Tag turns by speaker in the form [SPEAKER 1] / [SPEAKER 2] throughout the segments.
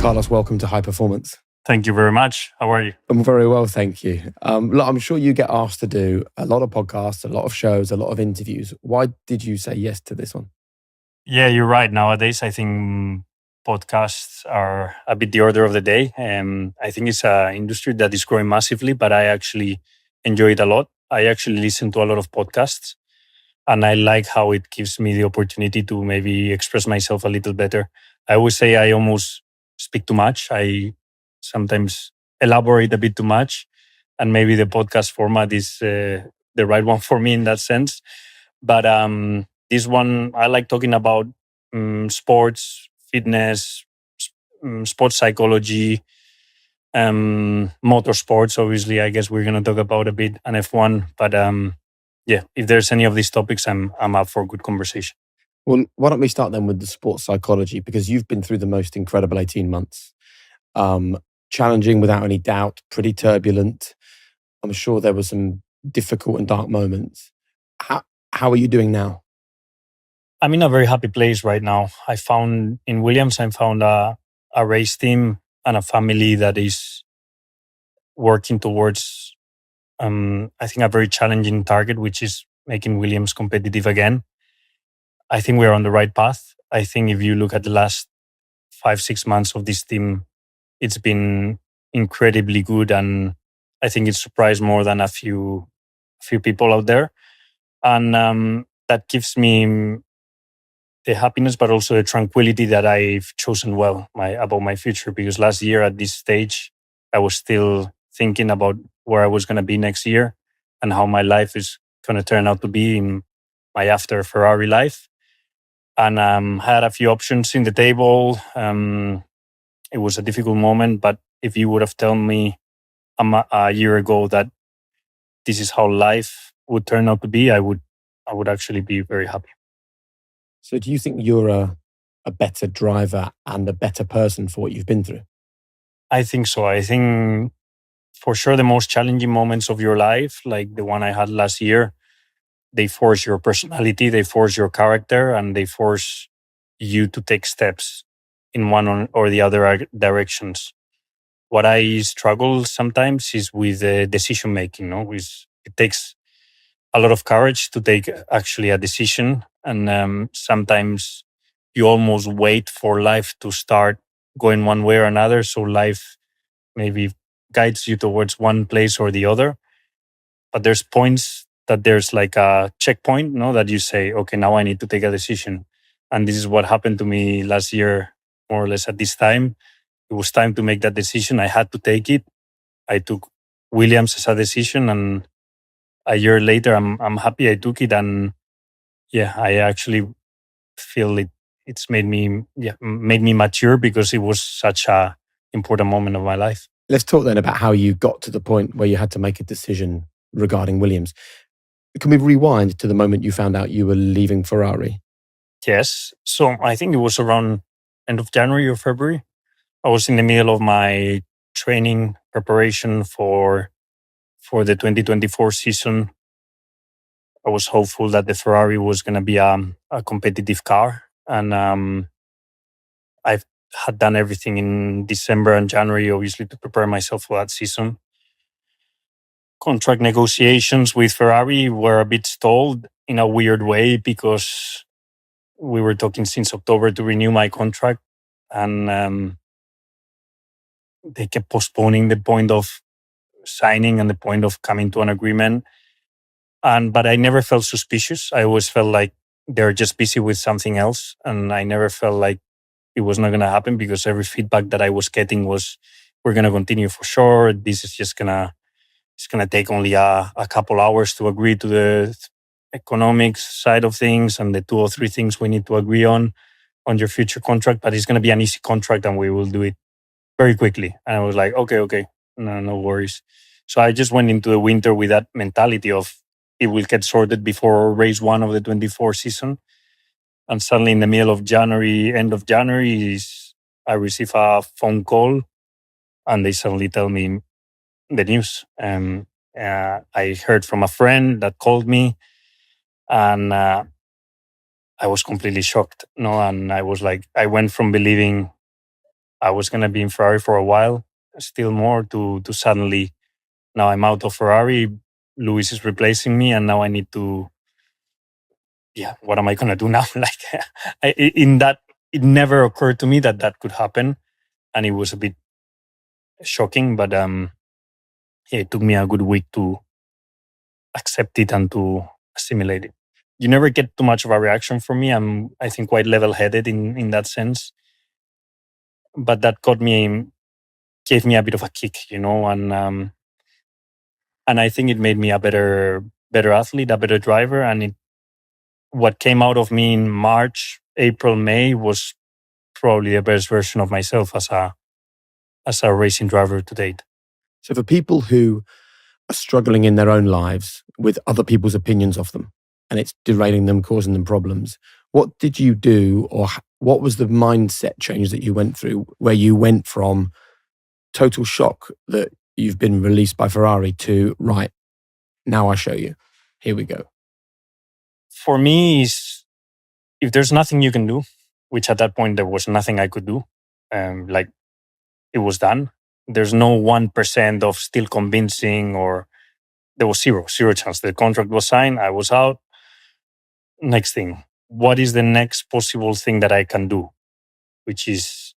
[SPEAKER 1] Carlos, welcome to High Performance.
[SPEAKER 2] Thank you very much. How are you?
[SPEAKER 1] I'm very well, thank you. Look, I'm sure you get asked to do a lot of podcasts, a lot of shows, a lot of interviews. Why did you say yes to this one?
[SPEAKER 2] Yeah, you're right. Nowadays, I think podcasts are a bit the order of the day. I think it's an industry that is growing massively, but I actually enjoy it a lot. I actually listen to a lot of podcasts, and I like how it gives me the opportunity to maybe express myself a little better. I always say I almost speak too much. I sometimes elaborate a bit too much, and maybe the podcast format is the right one for me in that sense. But this one, I like talking about sports, fitness, sports psychology, motorsports. Obviously, I guess we're going to talk about a bit and F1. But yeah, if there's any of these topics, I'm up for a good conversation.
[SPEAKER 1] Well, why don't we start then with the sports psychology, because you've been through the most incredible 18 months. Challenging without any doubt, pretty turbulent. I'm sure there were some difficult and dark moments. How are you doing now?
[SPEAKER 2] I'm in a very happy place right now. I found in Williams, a race team and a family that is working towards, I think, a very challenging target, which is making Williams competitive again. I think we're on the right path. I think if you look at the last 5-6 months of this team, it's been incredibly good, and I think it surprised more than a few people out there. And that gives me the happiness, but also the tranquility that I've chosen well about my future. Because last year at this stage, I was still thinking about where I was going to be next year and how my life is going to turn out to be in my after Ferrari life. And had a few options in the table. It was a difficult moment, but if you would have told me a year ago that this is how life would turn out to be, I would actually be very happy.
[SPEAKER 1] So do you think you're a better driver and a better person for what you've been through?
[SPEAKER 2] I think so. I think for sure the most challenging moments of your life, like the one I had last year, they force your personality, they force your character, and they force you to take steps in one or the other directions. What I struggle sometimes is with decision making. It takes a lot of courage to take actually a decision, and sometimes you almost wait for life to start going one way or another, so life maybe guides you towards one place or the other. But there's points that there's like a checkpoint, that you say, okay, now I need to take a decision. And this is what happened to me last year, more or less at this time. It was time to make that decision. I had to take it. I took Williams as a decision, and a year later, I'm happy I took it. And yeah, I actually feel it's made me mature, because it was such a important moment of my life.
[SPEAKER 1] Let's talk then about how you got to the point where you had to make a decision regarding Williams. Can we rewind to the moment you found out you were leaving Ferrari?
[SPEAKER 2] Yes. So I think it was around end of January or February. I was in the middle of my training preparation for the 2024 season. I was hopeful that the Ferrari was going to be a competitive car. And I had done everything in December and January, obviously, to prepare myself for that season. Contract negotiations with Ferrari were a bit stalled in a weird way, because we were talking since October to renew my contract, and they kept postponing the point of signing and the point of coming to an agreement. But I never felt suspicious. I always felt like they're just busy with something else, and I never felt like it was not going to happen, because every feedback that I was getting was, we're going to continue for sure. This is just it's going to take only a couple hours to agree to the economics side of things and the 2 or 3 things we need to agree on your future contract, but it's going to be an easy contract and we will do it very quickly. And I was like, okay, no worries. So I just went into the winter with that mentality of, it will get sorted before race 1 of the 24 season. And suddenly in the middle of January, end of January, I receive a phone call and they suddenly tell me the news. I heard from a friend that called me, and I was completely shocked. And I was like, I went from believing I was going to be in Ferrari for a while, still more to suddenly, now I'm out of Ferrari, Lewis is replacing me, and now I need to, what am I going to do now? It never occurred to me that could happen. And it was a bit shocking, but it took me a good week to accept it and to assimilate it. You never get too much of a reaction from me. I'm, I think, quite level-headed in that sense. But that gave me a bit of a kick, and I think it made me a better athlete, a better driver. And what came out of me in March, April, May was probably the best version of myself as a racing driver to date.
[SPEAKER 1] So for people who are struggling in their own lives with other people's opinions of them, and it's derailing them, causing them problems, what did you do, or what was the mindset change that you went through, where you went from total shock that you've been released by Ferrari to, right, now I show you, here we go?
[SPEAKER 2] For me, if there's nothing you can do, which at that point there was nothing I could do, it was done. There's no 1% of still convincing, or there was zero chance. The contract was signed, I was out. Next thing, what is the next possible thing that I can do? Which is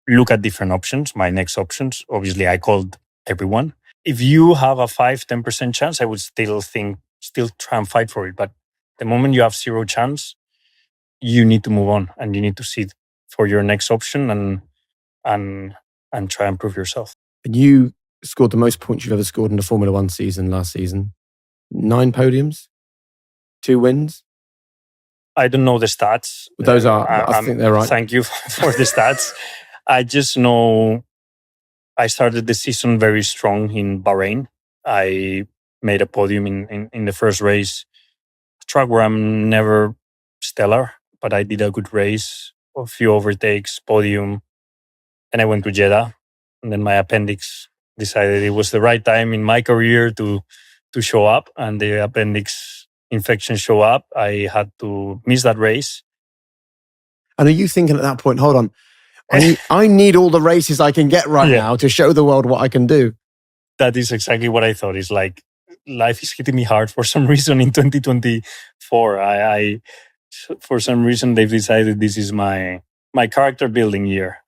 [SPEAKER 2] look at different options, my next options. Obviously, I called everyone. If you have a 5-10% chance, I would still try and fight for it. But the moment you have zero chance, you need to move on, and you need to sit for your next option and try and prove yourself.
[SPEAKER 1] And you scored the most points you've ever scored in a Formula One season last season. 9 podiums, 2 wins.
[SPEAKER 2] I don't know the stats.
[SPEAKER 1] Those I think they're right.
[SPEAKER 2] Thank you for the stats. I just know I started the season very strong in Bahrain. I made a podium in the first race. A track where I'm never stellar, but I did a good race, a few overtakes, podium. And I went to Jeddah. And then my appendix decided it was the right time in my career to show up. And the appendix infection showed up. I had to miss that race.
[SPEAKER 1] And are you thinking at that point, hold on, I need all the races I can get now to show the world what I can do?
[SPEAKER 2] That is exactly what I thought. It's like life is hitting me hard for some reason in 2024. For some reason, they've decided this is my character building year.